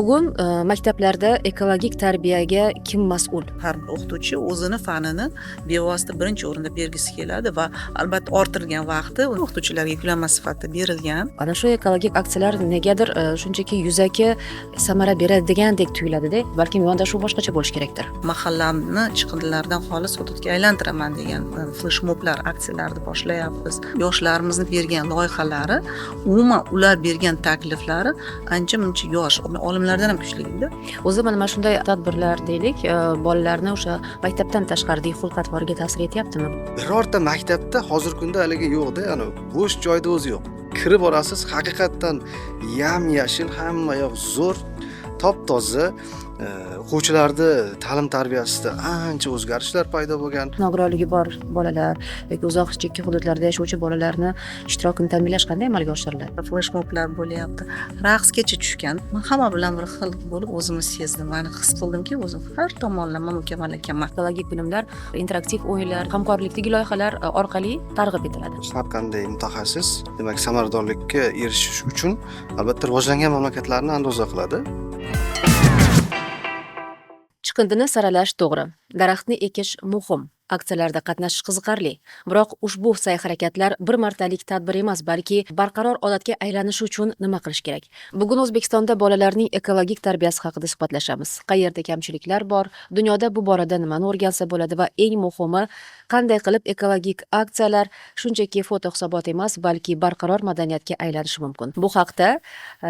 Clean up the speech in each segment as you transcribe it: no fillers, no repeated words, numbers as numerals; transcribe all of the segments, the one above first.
Bugun maktablarda ekologik tarbiyaga kim mas'ul? Har bir o'qituvchi o'zini fanini bevosita birinchi o'rinda bergisi keladi va albatta orttirilgan vaqti o'qituvchilarga yuklanma sifatida berilgan. Ana shu ekologik aksiyalar negadir shunchaki yuzaki samara beradigandek tuyuladida, balkim yondashuv boshqacha bo'lishi kerakdir. Mahallamni chiqindilardan xolis hududga aylantiraman degan fleshmoblar aksiyalarni boshlayapmiz. Yoshlarimizni bergan loyihalari, umuman ular bergan takliflari ancha-muncha yosh, olimlardan ham kuchli. O'zi mana shunday tadbirlar deylik, bolalarni o'sha maktabdan tashqaridagi xulq-atvoriga ta'sir etyaptimi? Birorta maktabda hozirgi kunda haligi yo'qda, bo'sh joyda o'zi yo'q. Kirib borasiz, haqiqatdan yam-yashil, hamma yoq zo'r, top-toza. O'quvchilarda ta'lim tarbiyasida ancha o'zgarishlar paydo bo'lgan. Nogironligi bor bolalar yoki uzoq chekka hududlarda yashovchi bolalarni ishtirokini ta'minlash qanday amalga oshiriladi? Fleshmoblar bo'lyapti. Raqsgacha tushgan. Men hamma bilan bir xil bo'lib o'zimni sezdim. Mani his qildimki, o'zim har tomonlama mukammal ekanman. Ekologik bilimlar, interaktiv o'yinlar, hamkorlikdagi loyihalar orqali targ'ib etiladi. Har qanday mutaxassis, demak, samaradorlikka erishish uchun albatta rivojlangan mamlakatlarni andoza qiladi. Chiqindini saralash to'g'ri, daraxtni ekish muhim, aksiyalarda qatnashish qiziqarli. Biroq ushbu sa'y-harakatlar bir martalik tadbir emas, balki barqaror odatga aylanishi uchun nima qilish kerak? Bugun O'zbekistonda bolalarning ekologik tarbiyasi haqida suhbatlashamiz. Qayerda kamchiliklar bor, dunyoda bu borada nimani o'rgansa bo'ladi va eng muhimi, qanday qilib ekologik aksiyalar shunchaki foto hisobot emas, balki barqaror madaniyatga aylanishi mumkin. Bu haqda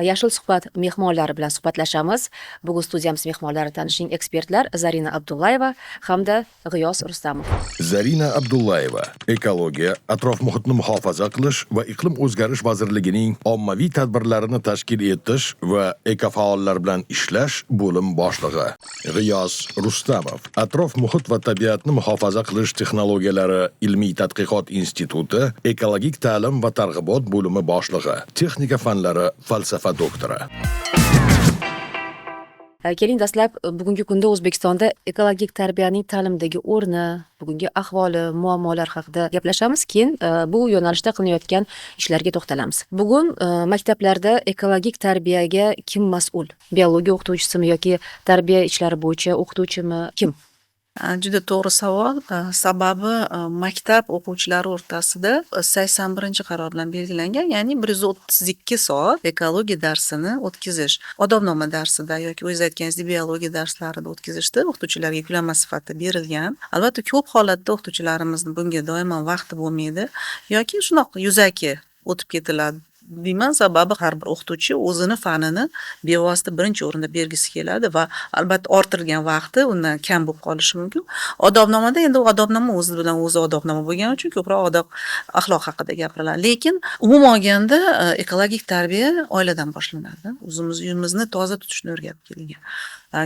Yashil suhbat mehmonlari bilan suhbatlashamiz. Bugun studiyamiz mehmonlari tanishing ekspertlar Zarina Abdullayeva hamda G'iyos Rustamov. Zarina Abdullayeva ekologiya, atrof muhitni muhofaza qilish va iqlim o'zgarish vazirligining ommaviy tadbirlarini tashkil etish va ekofaollar bilan ishlash bo'lim boshlig'i. G'iyos Rustamov atrof muhit va tabiatni muhofaza qilish texnologiyalari ilmiy tadqiqot instituti ekologik ta'lim va targ'ibot bo'limi boshlig'i, texnika fanlari falsafa doktori. Keling, dastlab bugungi kunda O'zbekistonda ekologik tarbiyaning ta'limdagi o'rni, bugungi ahvoli, muammolar haqida gaplashamiz. Keyin bu yo'nalishda qilinayotgan ishlarga to'xtalamiz. Bugun maktablarda ekologik tarbiyaga kim mas'ul? Biologiya o'qituvchisimi yoki tarbiya ishlari bo'yicha o'qituvchimi? Kim? Juda to'g'ri savol. Sababi maktab o'quvchilari o'rtasida 81-qaror bilan belgilangan, ya'ni 132 soat ekologiya darsini o'tkazish. Odobnoma darsida yoki o'zingiz aytganingizdek biologiya darslarida o'tkazishda o'qituvchilarga yuklanma sifatida berilgan. Albatta, ko'p holatda o'qituvchilarimizni bunga doimo vaqti bo'lmaydi yoki shunaqa yuzaki o'tib ketiladi. Deyman, sababi har bir o'qituvchi o'zini fanini bevosita birinchi o'rinda bergisi keladi va albatta orttirilgan vaqti undan kam bo'lib qolishi mumkin. Odobnomada endi odobnoma o'zi bilan o'zi odobnoma bo'lgani uchun ko'proq odob axloq haqida gapiriladi. Lekin umuman olganda ekologik tarbiya oiladan boshlanadi. O'zimiz uyimizni toza tutishni o'rgatib kelingan.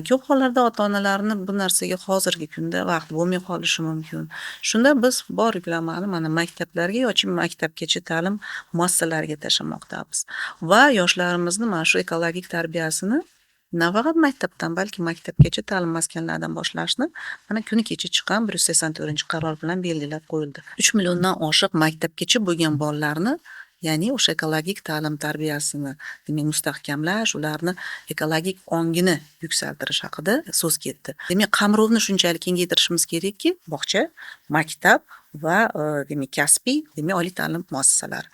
Ko'p hollarda ota-onalarni bu narsaga hozirgi kunda vaqt bo'lmay qolishi mumkin. Shunda biz bor yuklamani mana maktablarga yoki maktabgacha ta'lim muassasalariga tashlamoqdamiz va yoshlarimizni mana shu ekologik tarbiyasini nafaqat maktabdan, balki maktabgacha ta'lim maskanlaridan boshlashni mana kuni kecha chiqqan 184-qaror bilan belgilab qo'yildi. 3 milliondan oshiq maktabgacha bo'lgan bolalarni, ya'ni o'sha ekologik ta'lim tarbiyasini demak mustahkamlash, ularni ekologik ongini yuksaltirish haqida so'z ketdi. Demak, qamrovni shunchalik kengaytirishimiz kerakki, bog'cha, maktab va demak kasbiy, demak oliy ta'lim muassasalari.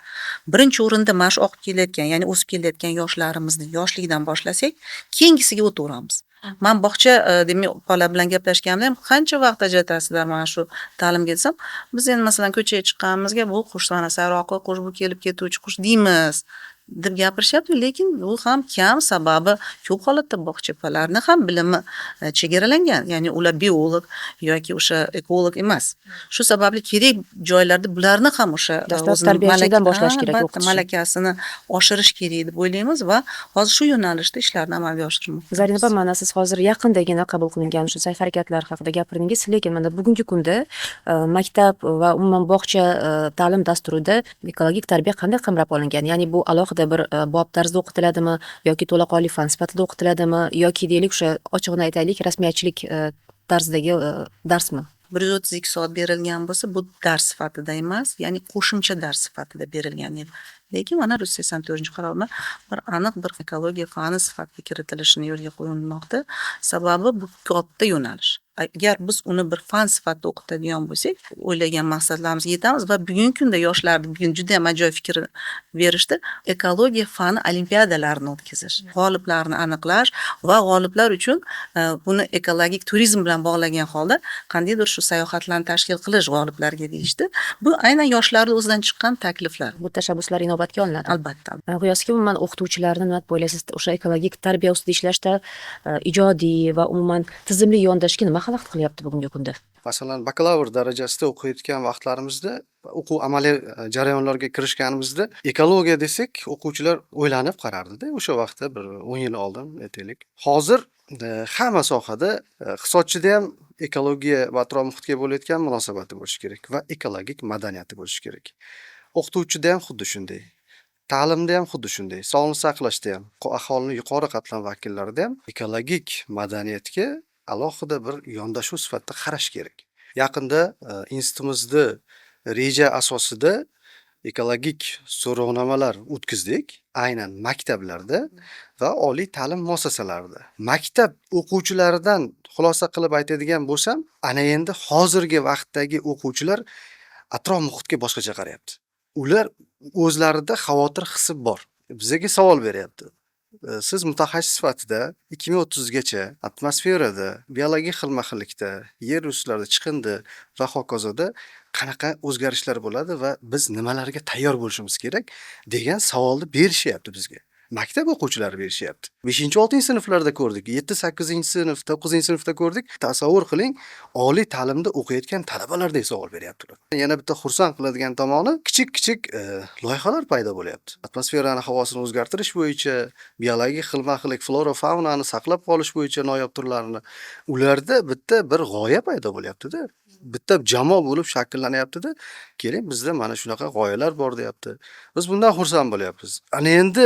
Birinchi o'rinda mana shu oqib kelayotgan, ya'ni o'sib kelayotgan yoshlarimizni yoshlikdan boshlasak, keyingisiga o'taveramiz. Men bog'cha demak bola bilan gaplashganimda ham qancha vaqt ajratasizlar mana shu ta'limga desam, biz endi masalan ko'chaga chiqqanimizga bu qush sana saroqi, qush bu kelib ketuvchi qush deymiz deb gapirishyapti, lekin bu ham kam, sababi ko'p holatda bog'chalarni ham bilimi chegaralangan, ya'ni ular biolog yoki o'sha ekolog emas. Shu sababli kerak joylarda bularni ham o'sha tarbiyachidan boshlash kerak, malakasini oshirish kerak deb o'ylaymiz va hozir shu yo'nalishda ishlarni amalga oshirmoqdamiz. Zarina opam, mana siz hozir yaqindagina qabul qilingan shu sa'y-harakatlar haqida gapirdingiz, lekin mana bugungi kunda maktab va umuman bog'cha ta'lim dasturida ekologik tarbiya qanday qamrab olingan? Ya'ni bu alohida bir bob tarzda o'qitiladimi yoki to'laqonli fan sifatida o'qitiladimi yoki deylik o'sha ochig'ini aytaylik rasmiyatchilik tarzidagi darsmi? 132 soat berilgan bo'lsa, bu dars sifatida emas, ya'ni qo'shimcha dars sifatida berilgan edi. Lekin mana 184-qaror bilan bir aniq bir ekologiya fani sifatida kiritilishini yo'lga qo'yilmoqda. Sababi bu katta yo'nalish. Agar biz uni bir fan sifatida o'qitadigan bo'lsak, o'ylagan maqsadlarimizga yetamiz va bugungi kunda yoshlarni bugun juda ham ajoyib fikr berishdi. Ekologiya fani olimpiadalarini o'tkazish, g'oliblarni aniqlash va g'oliblar uchun buni ekologik turizm bilan bog'lagan holda qandaydir shu sayohatlarni tashkil qilish g'oliblarga deyishdi. Bu aynan yoshlarning o'zidan chiqqan takliflar. Bu tashabbuslar inobatga olinadi. Albatta. G'iyosga umuman o'qituvchilarni nima deb o'ylaysiz? O'sha ekologik tarbiya ustida ishlashda ijodiy va umuman tizimli yondashishga nima xalaqit qilyapti bugungi kunda? Masalan, bakalavr darajasida o'qiyotgan vaqtlarimizda, o'quv amaliy jarayonlarga kirishganimizda ekologiya desak, o'quvchilar o'ylanib qarardida. O'sha vaqtda bir 10 yil oldin aytaylik. Hozir hamma sohada iqtisodchida ham ekologiya va atrof muhitga bo'layotgan munosabati bo'lishi kerak va ekologik madaniyati bo'lishi kerak. O'qituvchida ham xuddi shunday. Ta'limda ham xuddi shunday. Sog'liqni saqlashda ham, aholini yuqori qatlam vakillarida ham ekologik madaniyatga alohida bir yondashuv sifatida qarash kerak. Yaqinda institutimizda reja asosida ekologik so'rovnomalar o'tkazdik, aynan maktablarda va oliy ta'lim muassasalarida. Maktab o'quvchilaridan xulosa qilib aytadigan bo'lsam, ana endi hozirgi vaqtdagi o'quvchilar atrof muhitga boshqacha qarayapti. Ular o'zlarida xavotir hissi bor. Bizga savol beryapti. Siz mutaxassis sifatida 2030gacha atmosferada, biologik xilma-xillikda, yer yuzlarida chiqindi va hokazoda qanaqa o'zgarishlar bo'ladi va biz nimalarga tayyor bo'lishimiz kerak degan savolni berishyapti bizga. Maktab o'quvchilari berishyapti. 5-6-sinflarda ko'rdik, 7-8-sinf, 9-sinfda ko'rdik. Tasavvur qiling, oliy ta'limda o'qiyotgan talabalarday savol beryaptilar. Yana bitta xursand qiladigan tomoni, kichik loyihalar paydo bo'lyapti. Atmosferani havosini o'zgartirish bo'yicha, biologik xilma-xillik, flora faunani saqlab qolish bo'yicha noyob turlarini, ularda bitta bir g'oya paydo bo'lyapti-da. Bitta jamoa bo'lib shakllanyapti-da. Keling, bizda mana shunaqa g'oyalar bor deyapti. Biz bundan xursand bo'lyapmiz. Ana endi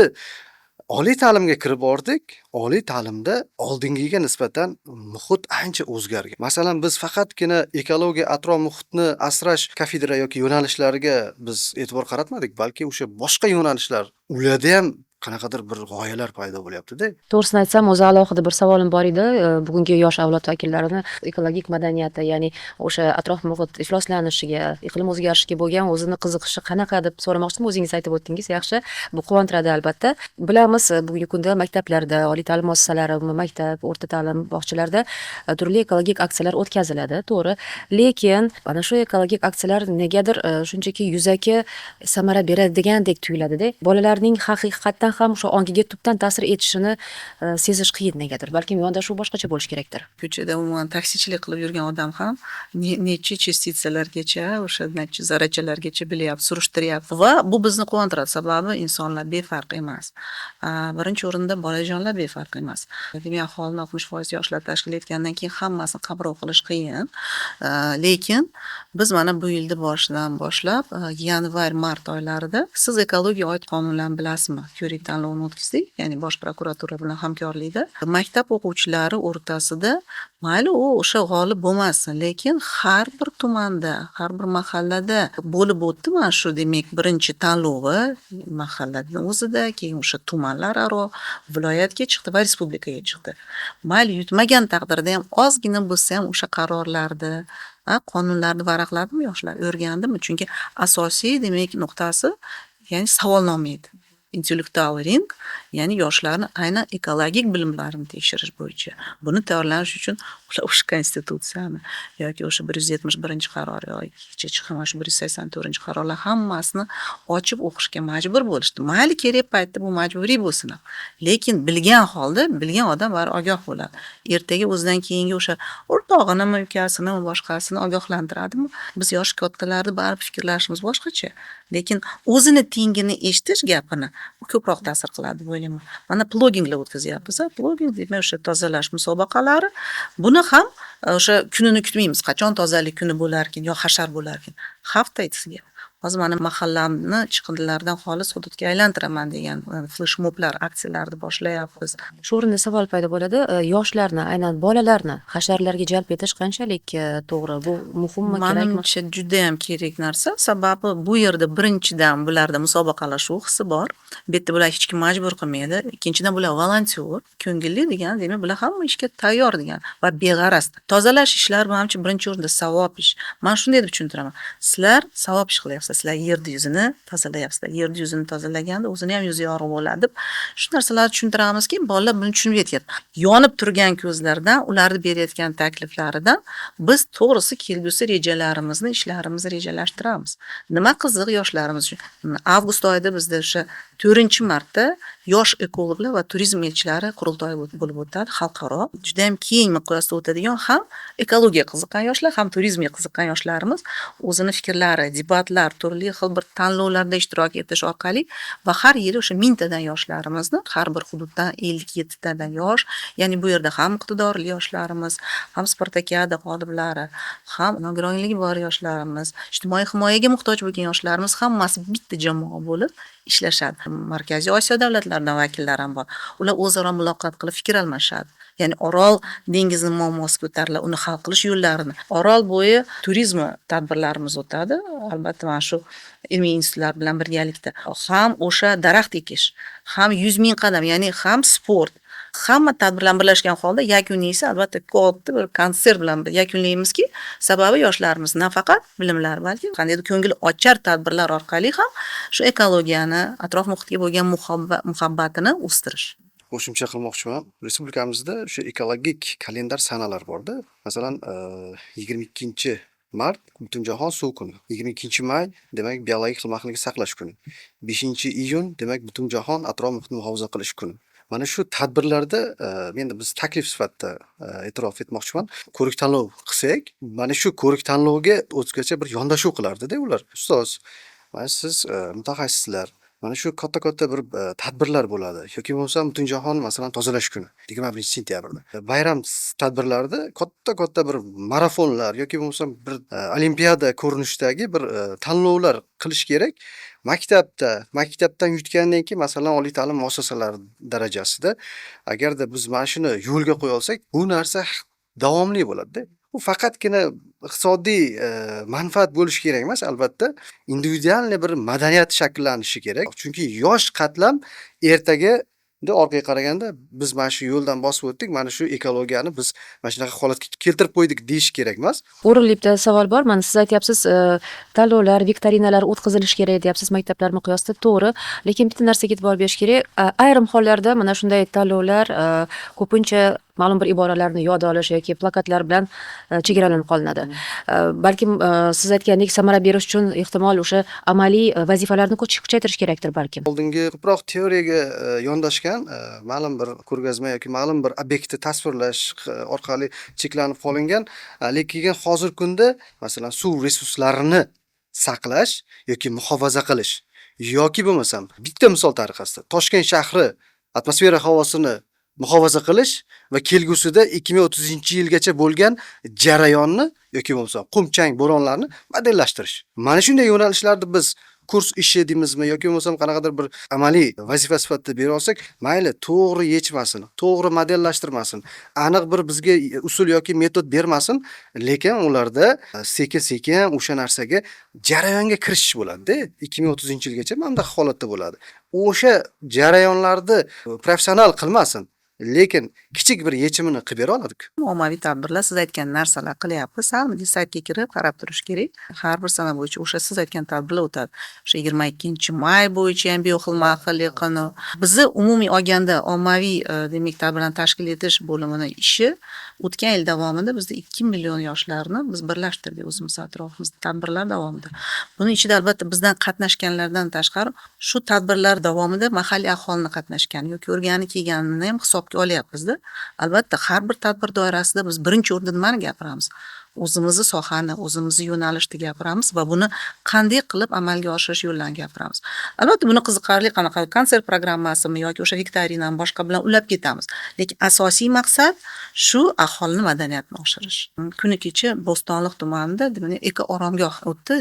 oliy ta'limga kirib bordik. Oliy ta'limda oldingiga nisbatan muhit ancha o'zgargan. Masalan, biz faqatgina ekologiya, atrof muhitni asrash kafedra yoki yo'nalishlariga biz e'tibor qaratmadik, balki o'sha boshqa yo'nalishlar, ularda ham qanaqadir bir g'oyalar paydo bo'lyapti-da. To'g'risini aytsam, o'zi alohida bir savolim bor edi. Bugungi yosh avlod vakillarini ekologik madaniyati, ya'ni o'sha atrof muhit ifloslanishiga, iqlim o'zgarishiga bo'lgan o'zini qiziqishi qanaqa deb so'ramoqchiman. O'zingiz aytib o'tdingiz, yaxshi. Bu quvontiradi albatta. Bilamiz, bugungi kunda maktablarda, oliy ta'lim muassasalari, maktab, o'rta ta'lim bog'chalarida turli ekologik aksiyalar o'tkaziladi, to'g'ri. Lekin ana shu ekologik aksiyalar negadir shunchaki yuzaki samara beradigandek tuyuladi-da. Bolalarning haqiqatdan ham o'sha ongiga tubdan ta'sir etishini sezish qiyin negadir. Balkim yondashuv boshqacha bo'lishi kerakdir. Ko'chada umuman taksichilik qilib yurgan odam ham necha chestitsalargacha, o'sha necha zarrachalargacha bilyapti, surishtiryapti va bu bizni quvontiradi. Sababi insonlar befarq emas. Birinchi o'rinda bolajonlar befarq emas. Demak, aholini 60% yoshlar tashkil etgandan keyin hammasini qabrov qilish qiyin. Lekin biz mana bu yilda boshidan boshlab yanvar-mart oylarida siz ekologiya oid qonunlarni bilasizmi? Ko'rik tanlovini o'tkazdik, ya'ni Bosh prokuratura bilan hamkorlikda. Maktab o'quvchilari o'rtasida mayli u o'sha g'olib bo'lmasin, lekin har bir tumanda, har bir mahallada bo'lib o'tdi mana shu demak birinchi tanlovi mahallaning o'zida, keyin o'sha tumanlararo viloyatga chiqdi va respublikaga chiqdi. Mayli yutmagan taqdirda ham ozgina bo'lsa ham o'sha qarorlarni, qonunlarni varaqladimi yoshlar, o'rgandimi? Chunki asosiy demak nuqtasi ya'ni savolnoma edi. Intellektual ring, ya'ni yoshlarni aynan ekologik bilimlarini tekshirish bo'yicha. Buni tayyorlanish uchun ular o'sha konstitutsiyani yoki o'sha 171-qaror yoki mana shu 184-qarorlar hammasini ochib o'qishga majbur bo'lishdi. Mayli kerak paytda bu majburiy bo'lsin ham. Lekin bilgan holda, bilgan odam bari ogoh bo'ladi. Ertaga o'zidan keyingi o'sha o'rtog'ini, ukasini, boshqasini ogohlantiradimi? Biz yosh kattalarni bari fikrlashimiz boshqacha. Lekin o'zini tengini eshitish gapini ko'proq ta'sir qiladi deb o'ylayman. Mana ploginglar o'tkazyapmiz. Ploging demak o'sha tozalash musobaqalari. Buni ham o'sha kunini kutmaymiz. Qachon tozalik kuni bo'lar ekan yo hashar bo'lar ekan. Hafta aytisiga hozir mana mahallamni chiqindilardan xolis hududga aylantiraman degan fleshmoblar, aksiyalarni boshlayapmiz. Shu o'rinda savol paydo bo'ladi. Yoshlarni, aynan bolalarni hasharlarga jalb etish qanchalik to'g'ri? Bu muhimmi, kerakmi? Menimcha juda ham kerak narsa. Sababi bu yerda birinchidan bularda musobaqalashuv hissi bor. Bu yerda bular hech kim majbur qilmaydi. Ikkinchidan bular volontyor, ko'ngilli degan, demak bular hamma ishga tayyor degan va beg'araz. Tozalash ishlari menimcha birinchi o'rinda savob ish. Men shunday deb tushuntiraman. Sizlar savob ish qilyapsizlar. Sizlar yerni yuzini tozalayapsizlar. Yerni yuzini tozalaganda o'zini ham yuzi yorug' bo'ladi deb shu narsalarni tushuntiramizki, bolalar buni tushunib yetyapti. Yonib turgan ko'zlardan, ularni berayotgan takliflaridan biz to'g'risi kelgusi rejalarimizni, ishlarimizni rejalashtiramiz. Nima qiziq yoshlarimiz uchun. Avgust oyida bizda o'sha 4-marta yosh ekologlar va turizm elchilari qurultoyi bo'lib o'tadi, xalqaro. Juda ham keng miqyosda o'tadigan ham ekologiyaga qiziqqan yoshlar, ham turizmga qiziqqan yoshlarimiz o'zini fikrlari, debatlar, turli xil bir tanlovlarda ishtirok etish orqali va har yili o'sha 1000 tadan yoshlarimizni, har bir hududdan 57 tadan yosh, ya'ni bu yerda ham iqtidorli yoshlarimiz, ham Spartakiada g'oliblari, ham nogironligi bor yoshlarimiz, ijtimoiy himoyaga muhtoj bo'lgan yoshlarimiz hammasi bitta jamoa bo'lib ishlashadi. Markaziy Osiyo davlatlaridan vakillar ham bor. Ular o'zaro muloqot qilib fikr almashadi. Ya'ni Orol dengizi muammosi ko'tariladi, uni hal qilish yo'llarini. Orol bo'yi turizmi tadbirlarimiz o'tadi. Albatta mana shu ilmiy institutlar bilan birgalikda ham o'sha daraxt ekish, ham 100 ming qadam, ya'ni ham sport, hamma tadbirlar birlashgan holda yakuniy esa albatta katta bir konsert bilan yakunlaymizki, sababi yoshlarimiz nafaqat bilimlar, balki qandaydir ko'ngil ochar tadbirlar orqali ham shu ekologiyani, atrof muhitga bo'lgan muhabbatini o'stirish. Qo'shimcha qilmoqchiman. Respublikamizda o'sha ekologik kalendar sanalar bor-da. Masalan, 22-mart Butunjahon suv kuni. 22-may demak biologik xilma-xillikni saqlash kuni. 5-iyun demak Butunjahon atrof muhitni muhofaza qilish kuni. Mana shu tadbirlarda endi biz taklif sifatida e'tirof etmoqchiman. Ko'rik tanlov qilsak, mana shu ko'rik tanlovga o'zgacha bir yondashuv qilardi-da ular. Ustoz, mana siz mutaxassislar, mana shu katta bir tadbirlar bo'ladi. Yoki bo'lmasa Butunjahon masalan tozalash kuni 21-sentyabrda. Bayram tadbirlarida katta bir marafonlar yoki bo'lmasa bir olimpiada ko'rinishidagi bir tanlovlar qilish kerak. Maktabdan yutgandan keyin masalan oliy ta'lim muassasalari darajasida agarda biz mana shuni yo'lga qo'ya olsak, bu narsa davomli bo'ladi-da. U faqatgina iqtisodiy manfaat bo'lishi kerak emas, albatta individualniy bir madaniyat shakllanishi kerak. Chunki yosh qatlam ertaga orqaga qaraganda biz mana shu yo'ldan bosib o'tdik, mana shu ekologiyani biz mana shunaqa holatga keltirib qo'ydik deyish kerak emas. O'rinli bitta savol bor. Mana siz aytyapsiz, tanlovlar, viktorinalar o'tkazilishi kerak deyapsiz maktablar miqyosida, to'g'ri. Lekin bitta narsaga e'tibor berish kerak. Ayrim hollarda mana shunday tanlovlar ko'pincha ma'lum bir iboralarni yod olish yoki plakatlar bilan chegaralanib qolinadi. Balkim siz aytgandek samara berish uchun ehtimol o'sha amaliy vazifalarni kuchaytirish kerakdir balkim. Oldingi ko'proq teoriyaga yondashgan ma'lum bir ko'rgazma yoki ma'lum bir obyektni tasvirlash orqali cheklanib qolingan, lekin hozirgi kunda masalan suv resurslarini saqlash yoki muhofaza qilish yoki bo'lmasam bitta misol tariqasida Toshkent shahri atmosfera havosini muhofaza qilish va kelgusida 2030-yilgacha bo'lgan jarayonni yoki bo'lmasa qum-chang bo'ronlarni modellashtirish. Mana shunday yo'nalishlarni biz kurs ishi deymizmi yoki bo'lmasam qanaqadir bir amaliy vazifa sifatida bera olsak, mayli to'g'ri yechmasin, to'g'ri modellashtirmasin, aniq bir bizga usul yoki metod bermasin, lekin ularda sekin-sekin o'sha narsaga jarayonga kirishish bo'ladi-da. 2030-yilgacha mana bunday holatda bo'ladi. O'sha jarayonlarni professional qilmasin, lekin kichik bir yechimini qilib bera oladi-ku. Ommaviy tadbirlar siz aytgan narsalar qilyapmiz. Hamma saytga kirib qarab turish kerak. Har bir sana bo'yicha o'sha siz aytgan tadbirlar o'tadi. O'sha 22-may bo'yicha ham bioxilma-xillik kuni. Bizni umumiy olganda ommaviy demak tadbirlarni tashkil etish bo'limining ishi o'tgan yil davomida bizda 2 million yoshlarni biz birlashtirdik o'zimiz atrofimizda tadbirlar davomida. Buning ichida albatta bizdan qatnashganlardan tashqari shu tadbirlar davomida mahalliy aholini qatnashgan yoki o'rgani kelganini ham hisobga olyapmiz-da. Albatta har bir tadbir doirasida biz birinchi o'rinda nimani gapiramiz? o'zimizni sohani, o'zimizni yo'nalishda gapiramiz va buni qanday qilib amalga oshirish yo'llarini gapiramiz. Albatta buni qiziqarli qanaqa konsert programmasimi yoki o'sha viktorinami boshqa bilan ulab ketamiz. Lekin asosiy maqsad shu aholini madaniyatini oshirish. Kuni kecha Bo'stonliq tumanida demak eko oromgoh o'tdi.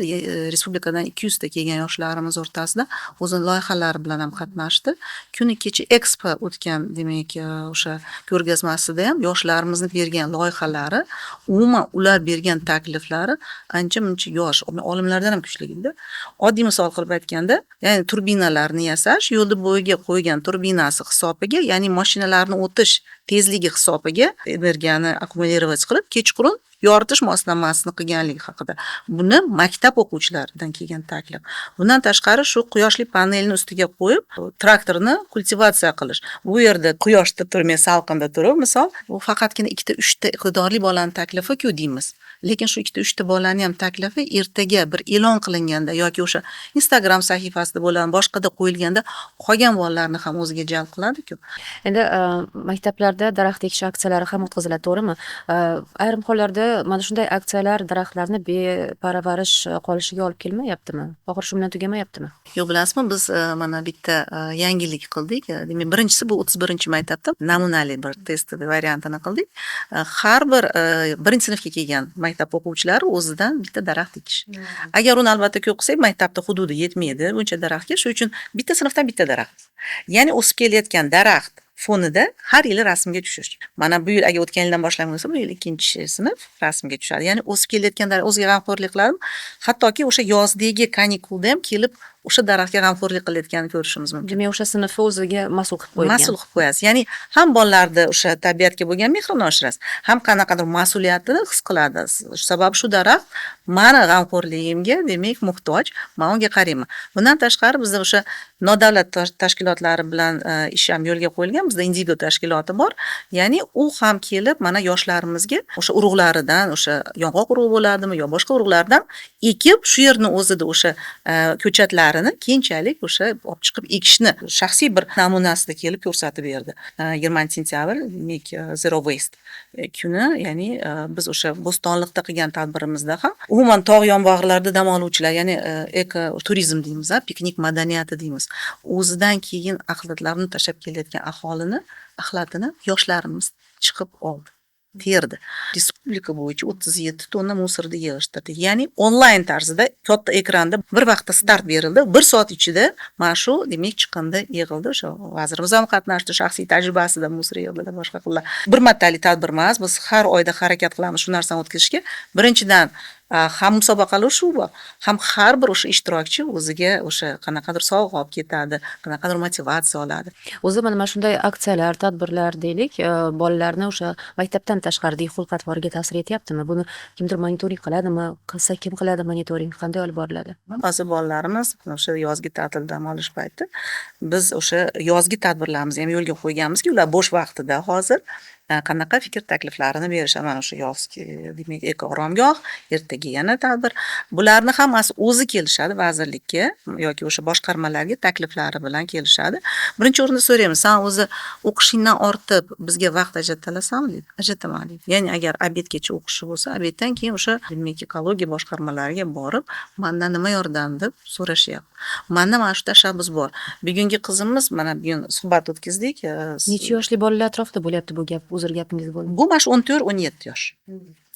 Respublikadan 200 ta kelgan yoshlarimiz o'rtasida o'zi loyihalari bilan ham qatnashdi. Kuni kecha Expo o'tgan demak o'sha ko'rgazmasida ham yoshlarimizni bergan loyihalari, umuman ular bergan takliflari ancha-muncha yosh, olimlardan ham kuchli edi. Oddiy misol qilib aytganda, ya'ni turbinalarni yasash, yo'lda bo'yiga qo'ygan turbinasi hisobiga, ya'ni mashinalarni o'tish tezligi hisobiga energiyani akkumulyировать qilib, kechqurun yoritish moslamasini qilganligi haqida. Buni maktab o'quvchilaridan kelgan taklif. Bundan tashqari shu quyoshli panelni ustiga qo'yib, traktorni kultivatsiya qilish. Bu yerda quyoshda turmay salqinda turib, misol, bu faqatgina 2-3 ta iqtidorli bolaning taklifi-ku deymiz. Lekin shu 2-3 ta bolaning ham taklifi ertaga bir e'lon qilinganda yoki o'sha Instagram sahifasida bo'lgan boshqada qo'yilganda qolgan bolalarni ham o'ziga jalb qiladi-ku. Endi maktablarda daraxt ekish aksiyalari ham o'tkaziladi, to'g'rimi? Ayrim hollarda mana shunday aksiyalar daraxtlarni beparvarish qolishiga olib kelmayaptimi? Oxiri shu bilan tugamayaptimi? Yo'q, bilasizmi, biz mana bitta yangilik qildik. Demak, birinchisi bu 31-maktabda namunali bir test variantini qildik. Har bir birinchi sinfga kelgan maktab o'quvchilari o'zidan bitta daraxt ekish. Agar uni albatta ko'p qilsak, maktabda hududi yetmaydi buncha daraxtga, shuning uchun bitta sinfdan bitta daraxt. Ya'ni o'sib kelayotgan daraxt fonida har yili rasmga tushish. Mana bu yil agar o'tgan yildan boshlangan bo'lsa, bu yil 2-sinf rasmga tushadi. Ya'ni o'sib kelayotgan daraxt o'ziga g'amxo'rlik qiladi. Hattoki o'sha yozdagi kanikulda ham kelib o'sha daraxtga g'amxo'rlik qilayotganini ko'rishimiz mumkin. Demak, o'sha sinfni o'ziga mas'ul qilib qo'ygan. Mas'ul qilib qo'yasiz. Ya'ni ham bolalarda o'sha tabiatga bo'lgan mehrini oshirasiz, ham qanaqadir mas'uliyatni his qiladi. Sababi shu daraxt meni g'amxo'rligimga demak muhtoj, men unga qarayman. Bundan tashqari bizda o'sha nodavlat tashkilotlari bilan ish ham yo'lga qo'yilgan. Bizda individu tashkiloti bor. Ya'ni u ham kelib mana yoshlarimizga o'sha urug'laridan, o'sha yong'oq urug'i bo'ladimi yo boshqa urug'lardan ekib, shu yerni o'zida o'sha ko'chatlarini keyinchalik o'sha olib chiqib ekishni shaxsiy bir namunasida kelib ko'rsatib berdi. 20-sentyabr demak Zero Waste kuni, ya'ni biz o'sha Bo'stonliqda qilgan tadbirimizda ham umuman tog' yonbog'larida dam oluvchilar, ya'ni eko turizm deymiz, piknik madaniyati deymiz. O'zidan keyin axlatlarni tashlab kelayotgan axlatini yoshlarimiz chiqib oldi. Terdi. Respublika bo'yicha 37 tonna musорni yig'ishtirdi. Ya'ni onlayn tarzida katta ekranda bir vaqtda start berildi. 1 soat ichida mana shu demak chiqindi yig'ildi. O'sha vazirimiz ham qatnashdi, shaxsiy tajribasida musor yig'ildi, boshqa qildi. Bir martalik tadbir emas, biz har oyda harakat qilamiz shu narsani o'tkazishga. Birinchidan ham musobaqalashib bor, ham har bir o'sha ishtirokchi o'ziga o'sha qanaqadir sovg'a olib ketadi, qanaqadir motivatsiya oladi. O'zi mana shunday aksiyalar, tadbirlar deylik, bolalarni o'sha maktabdan tashqaridagi xulq-atvoriga ta'sir etyaptimi? Buni kimdir monitoring qiladimi? Qilsa kim qiladi monitoring? Qanday olib boriladi? Hozir bolalarimiz o'sha yozgi ta'til dam olish payti biz o'sha yozgi tadbirlarimizni ham yo'lga qo'yganmizki, ular bo'sh vaqtida hozir qanaqa fikr takliflarini berishadi. Mana shu yozgi demak eko oromgoh, ertaga yana tadbir. Bularni hammasi o'zi kelishadi vazirlikka yoki o'sha boshqarmalarga takliflari bilan kelishadi. Birinchi o'rinda so'raymiz, "Sen o'zi o'qishingdan ortib bizga vaqt ajratalasanmi?" deydi. Ajrataman deydi. Ya'ni agar obedgacha o'qishi bo'lsa, obeddan keyin o'sha demak ekologiya boshqarmalariga borib, "Mendan nima yordam?" deb so'rashyapti. Menda mana shu tashabbus bor. Bugungi qizimiz mana bugun suhbat o'tkazdik. Necha yoshli bolalar atrofida bo'lyapti bu gap? Uzr gapingiz bo'ldi. Bu mana shu 14-17 yosh.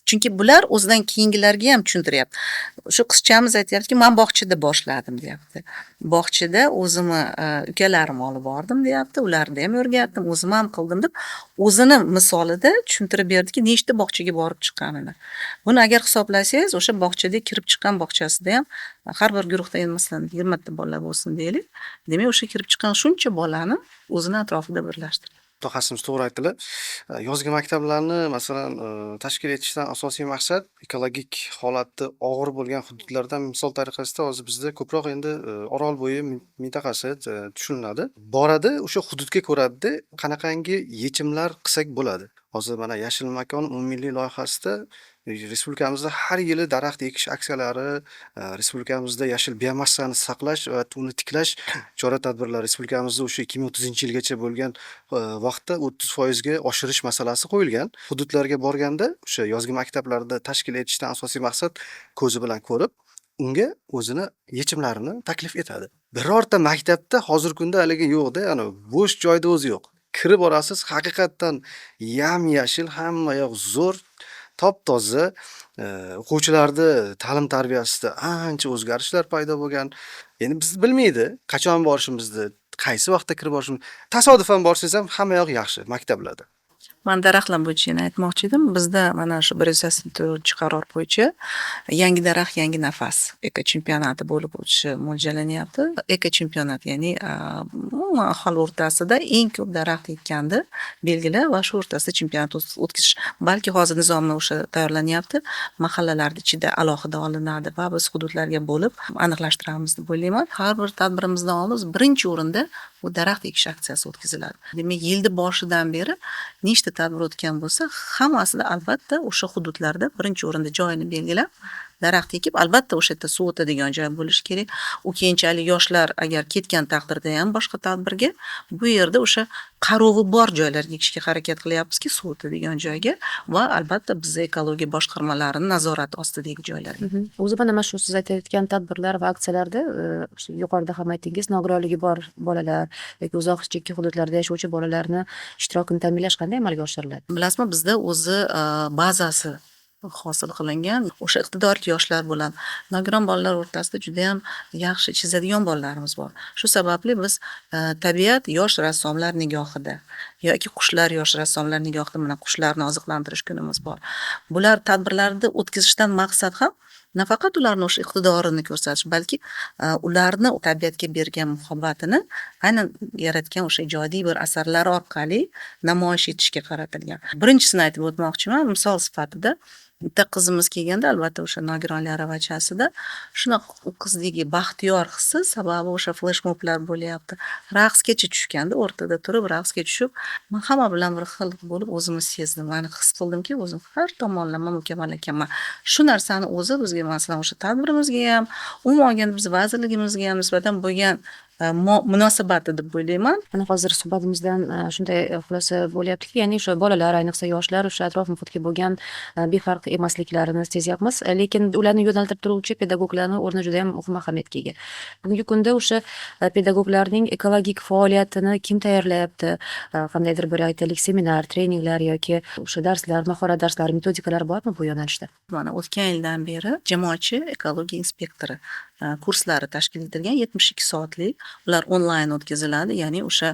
Chunki bular o'zidan keyingilarga ham tushuntiryapti. Shu qizchamiz aytayaptiki, "Men bog'chada boshladim", deyapti. Bog'chada o'zimni ukalarim olib bordim, deyapti. Ularni ham o'rgatdim, o'zim ham qildim deb o'zini misolida tushuntirib berdiki, nechta bog'chaga borib chiqqanini. Buni agar hisoblasangiz, o'sha bog'chada kirib chiqqan bog'chasida ham har bir guruhda masalan 20 ta bola bo'lsin deylik. Demak, o'sha kirib chiqqan shuncha bolani o'zini atrofida birlashtirdi. Mutaxassisimiz to'g'ri aytdilar. Yozgi maktablarni masalan tashkil etishdan asosiy maqsad ekologik holati og'ir bo'lgan hududlardan misol tariqasida hozir bizda ko'proq endi Orolbo'yi mintaqasi tushuniladi. Boradi, o'sha hududga ko'radida qanaqangi yechimlar qilsak bo'ladi. Hozir mana Yashil makon umummilliy loyihasida respublikamizda har yili daraxt ekish aksiyalari, respublikamizda yashil biomassani saqlash va uni tiklash chora-tadbirlari respublikamizda o'sha 2030-yilgacha bo'lgan vaqtda 30% ga oshirish masalasi qo'yilgan. Hududlarga borganda o'sha yozgi maktablarda tashkil etishdan asosiy maqsad ko'zi bilan ko'rib, unga o'zini yechimlarini taklif etadi. Birorta maktabda hozirgi kunda haligi yo'qda, ya'ni bo'sh joyda o'zi yo'q. Kirib borasiz, haqiqatdan yam-yashil, hamma yoq zo'r, top-toza, o'quvchilarni ta'lim tarbiyasida ancha o'zgarishlar paydo bo'lgan. Endi biz bilmaydi, qachon borishimizni, qaysi vaqtda kirib borishimizni. Tasodifan borsangiz ham hamma yoq yaxshi maktablarda. Men daraxtlar bo'yicha yana aytmoqchi edim. Bizda mana shu 184-qaror bo'yicha yangi daraxt, yangi nafas eko chempionati bo'lib o'tishi mo'ljallanyapti. Eko chempionat, ya'ni umuman aholi o'rtasida eng ko'p daraxt ekkanni belgilab va shu o'rtasida chempionat o'tkazish. Balki hozir nizomni o'sha tayyorlanyapti. Mahallalar ichida alohida olinadi va biz hududlarga bo'lib aniqlashtiramiz deb o'ylayman. Har bir tadbirimizdan oldin birinchi o'rinda bu daraxt ekish aksiyasi o'tkaziladi. Demak, yilni boshidan beri nechta tadbir o'tgan bo'lsa, hammasida albatta o'sha hududlarda birinchi o'rinda joyini belgilab, daraxt ekib, albatta o'sha yerda suv o'tadigan joy bo'lishi kerak. U keyinchalik yoshlar agar ketgan taqdirda ham boshqa tadbirga bu yerda o'sha qarovi bor joylarga ekishga harakat qilyapmizki, suv o'tadigan joyga va albatta biz ekologiya boshqarmalarining nazorati ostidagi joylarga. O'zi mana shu siz aytayotgan tadbirlar va aksiyalarda yuqorida ham aytdingiz, nogironligi bor bolalar yoki uzoq chekka hududlarda yashovchi bolalarni ishtirokini ta'minlash qanday amalga oshiriladi? Bilasizmi, bizda o'zi bazasi hosil qilingan o'sha iqtidorli yoshlar bilan nogiron bolalar o'rtasida juda ham yaxshi chizadigan bolalarimiz bor. Shu sababli biz tabiat yosh rassomlar nigohida yoki qushlar yosh rassomlar nigohida mana qushlarni oziqlantirish kunimiz bor. Bular tadbirlarni o'tkazishdan maqsad ham nafaqat ularni o'sha iqtidorini ko'rsatish, balki ularni tabiatga bergan muhabbatini aynan yaratgan o'sha ijodiy bir asarlar orqali namoyish etishga qaratilgan. Birinchisini aytib o'tmoqchiman, misol sifatida bitta qizimiz kelganda, albatta o'sha nogironlar aravachasida shunaqa u qizdagi baxtiyor hissi sababi o'sha fleshmoblar bo'lyapti. Raqsgacha tushganda, o'rtada turib raqsga tushib, men hamma bilan bir xil bo'lib o'zimni sezdim. Mani his qildimki, o'zim har tomonlama mukammal ekanman. Shu narsani o'zi bizga masalan o'sha tadbirimizga ham, umuman olganda biz vazirligimizga ham nisbatan bo'lgan munosabati deb o'ylayman. Mana hozir suhbatimizdan shunday xulosa bo'lyaptiki, ya'ni o'sha bolalar, ayniqsa yoshlar o'sha atrof muhitga bo'lgan befarq emasliklarini sezyapmiz, lekin ularni yo'naltirib turuvchi pedagoglarning o'rni juda ham muhim ahamiyatga ega. Bugungi kunda o'sha pedagoglarning ekologik faoliyatini kim tayyorlayapti? Qandaydir bir aytaylik seminar, treninglar yoki o'sha darslar, mahorat darslari, metodikalar bormi bu yo'nalishda? Mana o'tgan yildan beri jamoatchi ekologiya inspektori kurslari tashkil etilgan 72 soatlik. Ular onlayn o'tkaziladi, ya'ni o'sha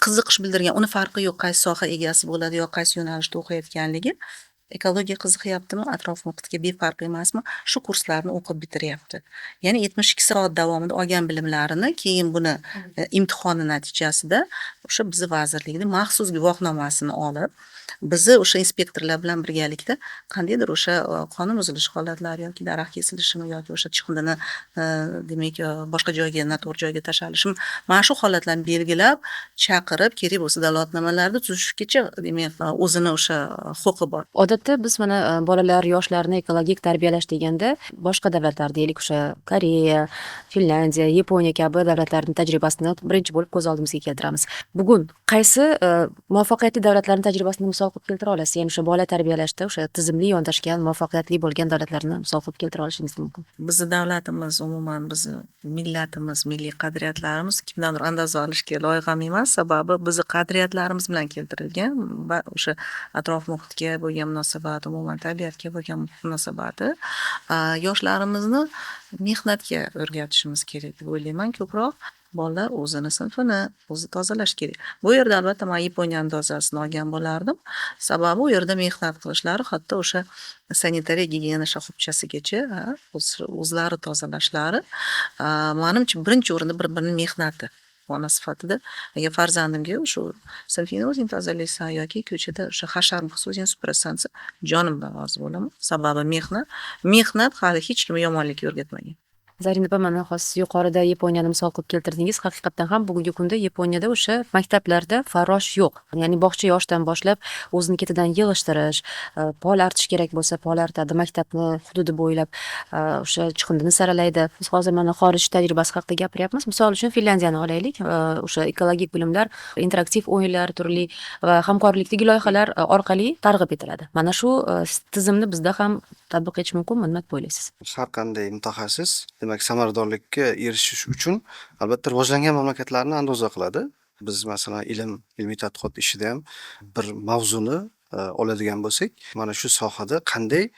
qiziqish bildirgan, uni farqi yo'q, qaysi soha egasi bo'ladi yoki qaysi yo'nalishda o'qiyotganligi. Ekologiya qiziqyaptimi, atrof muhitga befarq emasmi, shu kurslarni o'qib bitiryapti. Ya'ni 72 soat davomida olgan bilimlarini keyin buni imtihoni natijasida o'sha bizni vazirlikning maxsus guvohnomasini olib, bizni o'sha inspektorlar bilan birgalikda qandaydir o'sha qonun buzilishi holatlari yoki daraxt kesilishimi yoki o'sha chiqindini demak boshqa joyga, noto'g'ri joyga tashalishimi, mana shu holatlarni belgilab, chaqirib, kerak bo'lsa dalolatnomalarni tuzishgacha demak o'zini o'sha huquqi bor. Odatda biz mana bolalar, yoshlarni ekologik tarbiyalash deganda boshqa davlatlar, deylik o'sha Koreya, Finlandiya, Yaponiya kabi davlatlarning tajribasini birinchi bo'lib ko'z oldimizga keltiramiz. Bugun qaysi muvaffaqiyatli davlatlarning tajribasini misol qilib keltira olasiz? Ya'ni o'sha bola tarbiyalashda o'sha tizimli yondashgan, muvaffaqiyatli bo'lgan davlatlarni misol qilib keltira olishingiz mumkin. Bizni davlatimiz, umuman bizni millatimiz, milliy qadriyatlarimiz kimdandir andoza olishga loyiq ham emas, sababi bizni qadriyatlarimiz bilan keltirilgan va o'sha atrof muhitga bo'lgan munosabat, umuman tabiatga bo'lgan munosabati yoshlarimizni mehnatga o'rgatishimiz kerak deb o'ylayman. Ko'proq bolalar o'zini sinfini o'zi tozalash kerak. Bu yerda albatta men Yaponiya andozasini olgan bo'lardim. Sababi u yerda mehnat qilishlari, hatto o'sha sanitariya gigiyena shoxobchasigacha o'zlari tozalashlari, menimcha birinchi o'rinda bir-birining mehnati. Ona sifatida agar farzandimga shu sinfingni o'zing tozalaysan yoki ko'chada o'sha hashar bo'lsa o'zing supurasan, jonimdan rozi bo'laman. Sababi mehnat hali hech kim yomonlikka o'rgatmagan. Zarina opa, mana hozir yuqorida Yaponiyani misol qilib keltirdingiz. Haqiqatdan ham bugungi kunda Yaponiyada o'sha maktablarda farrosh yo'q. Ya'ni bog'cha yoshdan boshlab o'zini ketidan yig'ishtirish, pol artish kerak bo'lsa pol artadi, maktabni hududi bo'ylab o'sha chiqindini saralaydi. Biz hozir mana xorij tajribasi haqida gapiryapmiz. Misol uchun Finlyandiyani olaylik. O'sha ekologik bilimlar, interaktiv o'yinlar, turli va hamkorlikdagi loyihalar orqali targ'ib etiladi. Mana shu tizimni bizda ham tatbiq etish mumkinmi? Nima deb o'ylaysiz? Har qanday mutaxassis, demak, samaradorlikka erishish uchun albatta rivojlangan mamlakatlarni andoza qiladi. Biz masalan ilmiy tadqiqot ishida ham bir mavzuni oladigan bo'lsak, mana shu sohada qanday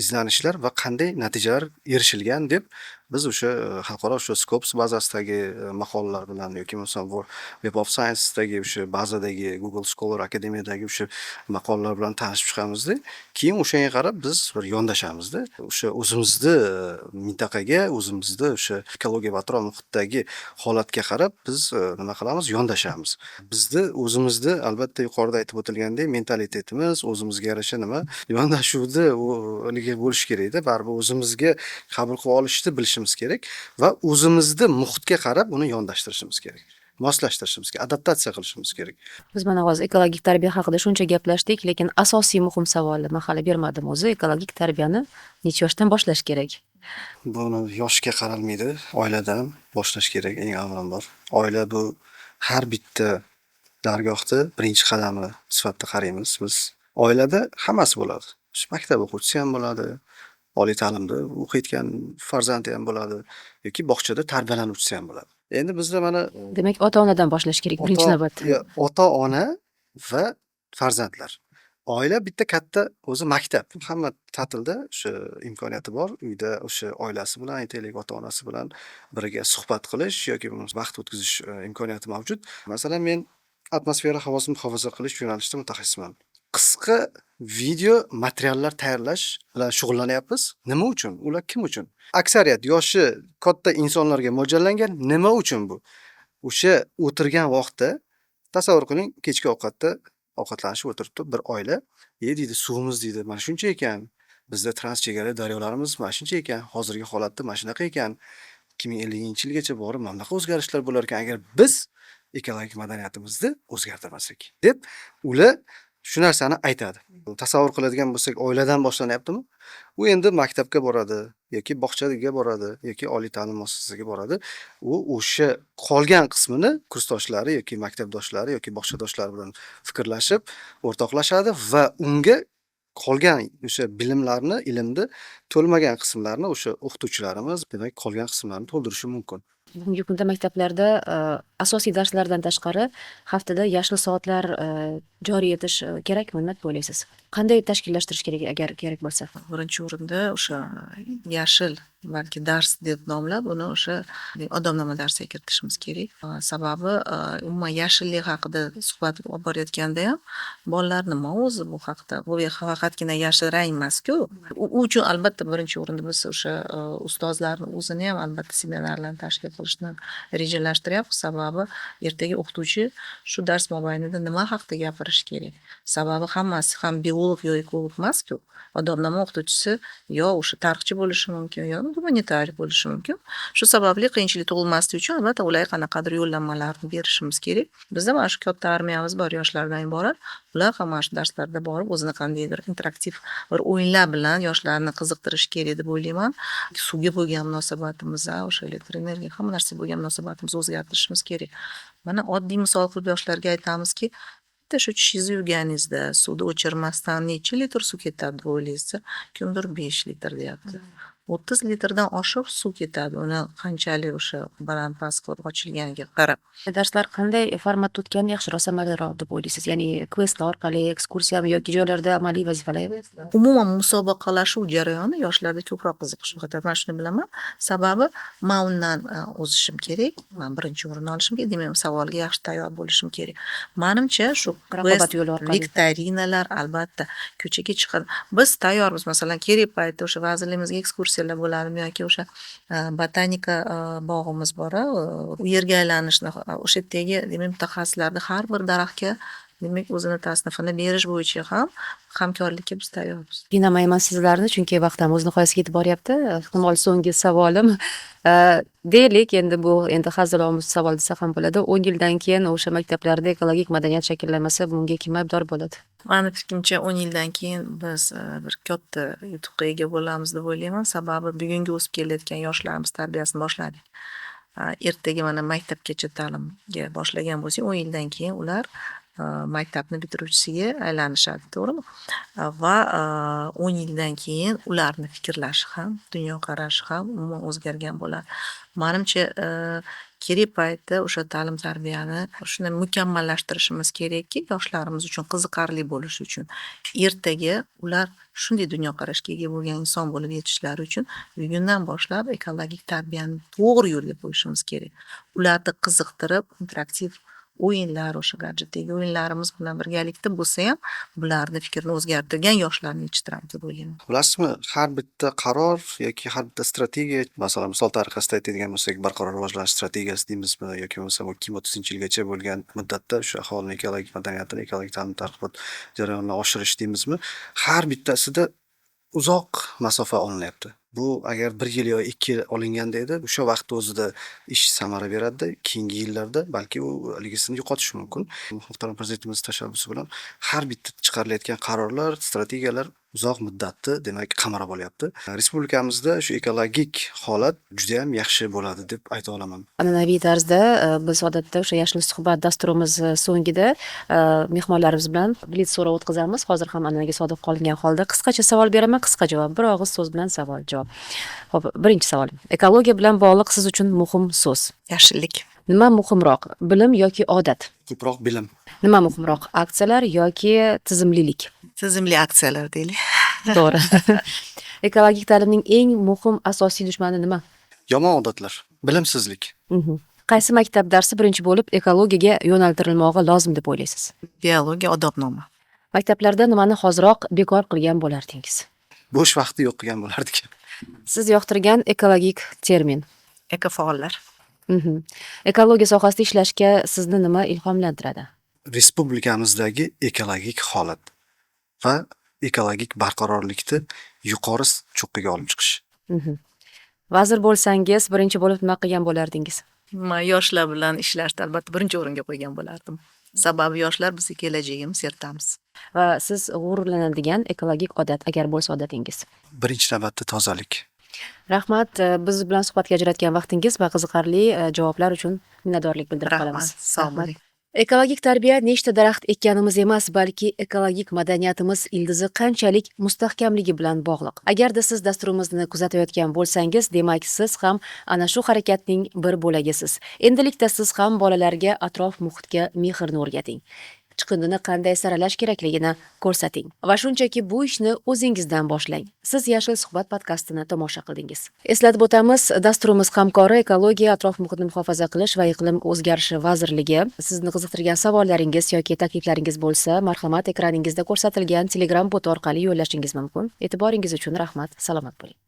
izlanishlar va qanday natijalar erishilgan deb biz o'sha xalqaro o'sha Scopus bazasidagi maqolalar bilan yoki masalan Web of Science'dagi o'sha bazadagi Google Scholar Akademiyadagi o'sha maqolalar bilan tanishib chiqamizda, keyin o'shanga qarab biz bir yondashamizda. O'sha o'zimizni mintaqaga, o'zimizni o'sha ekologiya va atrof muhitdagi holatga qarab biz nima qilamiz? Yondashamiz. Bizni o'zimizni albatta yuqorida aytib o'tilgandek mentalitetimiz, o'zimizga yarasha nima yondashuvni o'liga bo'lishi kerakda. Baribir o'zimizga qabul qilib olishni bilishimiz kerak va o'zimizni muhitga qarab uni yondashtirishimiz kerak. Moslashtirishimiz kerak, adaptatsiya qilishimiz kerak. Biz mana hozir ekologik tarbiya haqida shuncha gaplashdik, lekin asosiy muhim savolni mahalla bermadim o'zi. Ekologik tarbiyani necha yoshdan boshlash kerak? Buni yoshga qaralmaydi, oiladan boshlash kerak eng avvalambor. Oila bu har bitta dargohda birinchi qadami sifatida qaraymiz biz. Oilada hammasi bo'ladi. Maktab o'quvchisi ham bo'ladi, oliy ta'limda o'qiyotgan farzandi ham bo'ladi yoki bog'chada tarbiyalanuvchisi ham bo'ladi. Endi bizda mana Demak, ota-onadan boshlash kerak birinchi navbatda. ota-ona va farzandlar. Oila bitta katta o'zi maktab. Hamma ta'tilda o'sha imkoniyati bor. Uyda o'sha oilasi bilan, aytaylik, ota-onasi bilan birga suhbat qilish yoki vaqt o'tkazish imkoniyati mavjud. Masalan, men atmosfera havosini muhofaza qilish yo'nalishida mutaxassisman. Qisqa video materiallar tayyorlash bilan shug'ullanyapmiz. Nima uchun? Ular kim uchun? Aksariyat yoshi katta insonlarga mo'ljallangan. Nima uchun bu? O'sha o'tirgan vaqtda tasavvur qiling, kechki ovqatda ovqatlanishib o'tiribdi bir oila. Deydi, suvimiz deydi, mana shuncha ekan. Bizda transchegara daryolarimiz mana shuncha ekan. Hozirgi holatda mana shunaqa ekan. 2050-yilgacha borib mana bunaqa o'zgarishlar bo'lar ekan agar biz ekologik madaniyatimizni o'zgartirmasak deb ular shu narsani aytadi. Tasavvur qiladigan bo'lsak, oiladan boshlanyaptimi? U endi maktabga boradi yoki bog'chaga boradi yoki oliy ta'lim muassasasiga boradi. U o'sha qolgan qismini kursdoshlari yoki maktabdoshlari yoki bog'chadoshlari bilan fikrlashib, o'rtoqlashadi va unga qolgan o'sha bilimlarni, ilmni to'lmagan qismlarni o'sha o'qituvchilarimiz, demak, qolgan qismlarni to'ldirishi mumkin. Bugungi kunda maktablarda asosiy darslardan tashqari haftada yashil soatlar joriy etish kerakmi? Nima deb o'ylaysiz? Qanday tashkillashtirish kerak agar kerak bo'lsa? Birinchi o'rinda o'sha yashil balki dars deb nomlab uni o'sha odamnoma darsiga kiritishimiz kerak. Sababi umuman yashillik haqida suhbat olib borayotganda ham bolalar nima o'zi bu haqida? Bu faqatgina yashil rang emas-ku. U uchun albatta birinchi o'rinda biz o'sha ustozlarni o'zini ham albatta seminarlarni tashkil qilishni rejalashtiryapmiz. Sababi ertaga o'qituvchi shu dars mobaynida nima haqida gapirishi kerak. Sababi hammasi ham biolog yo ekolog emas-ku. Odamnoma o'qituvchisi yo o'sha tarixchi bo'lishi mumkin, yo gumanitariy bo'lishi mumkin. Shu sababli qiyinchilik tug'ilmasligi uchun albatta ularga qanaqadir yo'llanmalarni berishimiz kerak. Bizda mana shu katta armiyamiz bor yoshlardan iborat. Ular ham mana shu darslarda borib o'zini qandaydir interaktiv bir o'yinlar bilan yoshlarni qiziqtirish kerak deb o'ylayman. Suvga bo'lgan munosabatimiz, o'sha elektr energiya, hamma narsaga bo'lgan munosabatimizni o'zgartirishimiz kerak. Mana oddiy misol qilib yoshlarga aytamizki, bitta shu tishingizni yuvganingizda suvni o'chirmasdan necha litr suv ketadi deb o'ylaysiz? Kimdir 5 litr deyapti. 30 litrdan oshiq suv ketadi. Uni qanchalik o'sha baland-past qilib ochilganiga qarab. Darslar qanday formatda o'tganda yaxshiroq, samaraliroq deb o'ylaysiz? Ya'ni questlar orqali, ekskursiyami yoki joylarda amaliy vazifalar? Umuman musobaqalashuv jarayoni yoshlarda ko'proq qiziqish uyg'otadi. Men shuni bilaman. Sababi men undan o'zishim kerak. Men birinchi o'rinni olishim kerak. Demak, savolga yaxshi tayyor bo'lishim kerak. Menimcha shu Raqobat yo'li orqali. viktorinalar albatta ko'chaga chiqadi. Biz tayyormiz. Masalan, kerak paytda o'sha vazirligimizga ekskursiyalar bo'ladimi yoki o'sha botanika bog'imiz bor, u yerga aylanishni o'sha yerdagi demak mutaxassislarni har bir daraxtga demak o'zini tasnifini berish bo'yicha ham hamkorlikka biz tayyormiz. Qiynamayman sizlarni, chunki vaqtimiz o'z nihoyasiga yetib boryapti. Ehtimol so'nggi savolim deylik, endi bu hazil omuz savol desa ham bo'ladi. 10 yildan keyin o'sha maktablarda ekologik madaniyat shakllanmasa, bunga kim aybdor bo'ladi? Mani fikrimcha 10 yildan keyin biz bir katta yutuqqa ega bo'lamiz deb o'ylayman. Sababi bugungi o'sib kelayotgan yoshlarimiz tarbiyasini boshladik. Ertaga mana maktabgacha ta'limga boshlagan bo'lsak, 10 yildan keyin ular maktabni bitiruvchisiga aylanishadi, to'g'rimi? Va 10 yildan keyin ularni fikrlashi ham, dunyoqarashi ham umuman o'zgargan bo'ladi. Menimcha kerak paytda o'sha ta'lim tarbiyani shuni mukammallashtirishimiz kerakki, yoshlarimiz uchun qiziqarli bo'lishi uchun. Ertaga ular shunday dunyoqarashga ega bo'lgan inson bo'lib yetishlari uchun bugundan boshlab ekologik tarbiyani to'g'ri yo'lga qo'yishimiz kerak. Ularni qiziqtirib, interaktiv o'yinlar, o'sha gadjetdagi o'yinlarimiz bilan birgalikda bo'lsa ham bularni fikrini o'zgartirgan yoshlarni yetishtiramiz deb o'ylayman. Bilasizmi, har bitta qaror yoki har bitta strategiya, masalan, misol tariqasida aytadigan bo'lsak, barqaror rivojlanish strategiyasi deymizmi yoki bo'lmasa 2030-yilgacha bo'lgan muddatda o'sha aholini ekologik madaniyatini, ekologik ta'lim targ'ibot jarayonini oshirish deymizmi, har bittasida uzoq masofa olinyapti. Bu agar 1 yil yo 2 yil olinganda edi, o'sha vaqtda o'zida ish samara beradi, keyingi yillarda balki u haligisini yo'qotishi mumkin. Muhtaram prezidentimiz tashabbusi bilan har bitta chiqarilayotgan qarorlar, strategiyalar uzoq muddatni, demak, qamrab olyapti. Respublikamizda shu ekologik holat juda ham yaxshi bo'ladi deb ayta olaman. An'anaviy tarzda biz odatda o'sha yashil suhbat dasturimiz so'ngida mehmonlarimiz bilan blitz so'rov o'tkazamiz. Hozir ham an'anaga sodiq qolgan holda qisqacha savol beraman, qisqa javob, bir og'iz so'z bilan savol javob. Xo'p, birinchi savol. Ekologiya bilan bog'liq siz uchun muhim so'z. Yashillik. Nima muhimroq, bilim yoki odat? Ko'proq bilim. Nima muhimroq, aksiyalar yoki tizimlilik? Tizimli aksiyalar deylik. To'g'ri. Ekologik ta'limning eng muhim asosiy dushmani nima? Yomon odatlar, bilimsizlik. Qaysi maktab darsi birinchi bo'lib ekologiyaga yo'naltirilmog'i lozim deb o'ylaysiz? Biologiya odobnoma. Maktablarda nimani hoziroq bekor qilgan bo'lardingiz? Bo'sh vaqti yo'q qilgan bo'lardik. Siz yoqtirgan ekologik termin. Ekofaollar. Ekologiya sohasida ishlashga sizni nima ilhomlantiradi? Respublikamizdagi ekologik holat va ekologik barqarorlikni yuqori cho'qqiga olib chiqish. Vazir bo'lsangiz, birinchi bo'lib nima qilgan bo'lardingiz? Men yoshlar bilan ishlashni albatta birinchi o'ringa qo'ygan bo'lardim. Sababi yoshlar bizning kelajagimiz, ertamiz. Va siz g'ururlanadigan ekologik odat agar bo'lsa odatingiz? Birinchi navbatda tozalik. Rahmat, biz bilan suhbatga ajratgan vaqtingiz va qiziqarli javoblar uchun minnatdorlik bildirib qolamiz. Rahmat, sog' bo'ling. Ekologik tarbiya nechta daraxt ekkanimiz emas, balki ekologik madaniyatimiz ildizi qanchalik mustahkamligi bilan bog'liq. Agarda siz dasturimizni kuzatayotgan bo'lsangiz, demak siz ham ana shu harakatning bir bo'lagisiz. Endilikda siz ham bolalarga atrof muhitga mehrni o'rgating. Chiqindini qanday saralash kerakligini ko'rsating va shunchaki bu ishni o'zingizdan boshlang. Siz Yashil suhbat podkastini tomosha qildingiz. Eslatib o'tamiz, dasturimiz hamkori Ekologiya, atrof muhitni muhofaza qilish va iqlim o'zgarishi vazirligi. Sizni qiziqtirgan savollaringiz yoki takliflaringiz bo'lsa, marhamat, ekraningizda ko'rsatilgan Telegram bot orqali yo'llashingiz mumkin. E'tiboringiz uchun rahmat. Salomat bo'ling.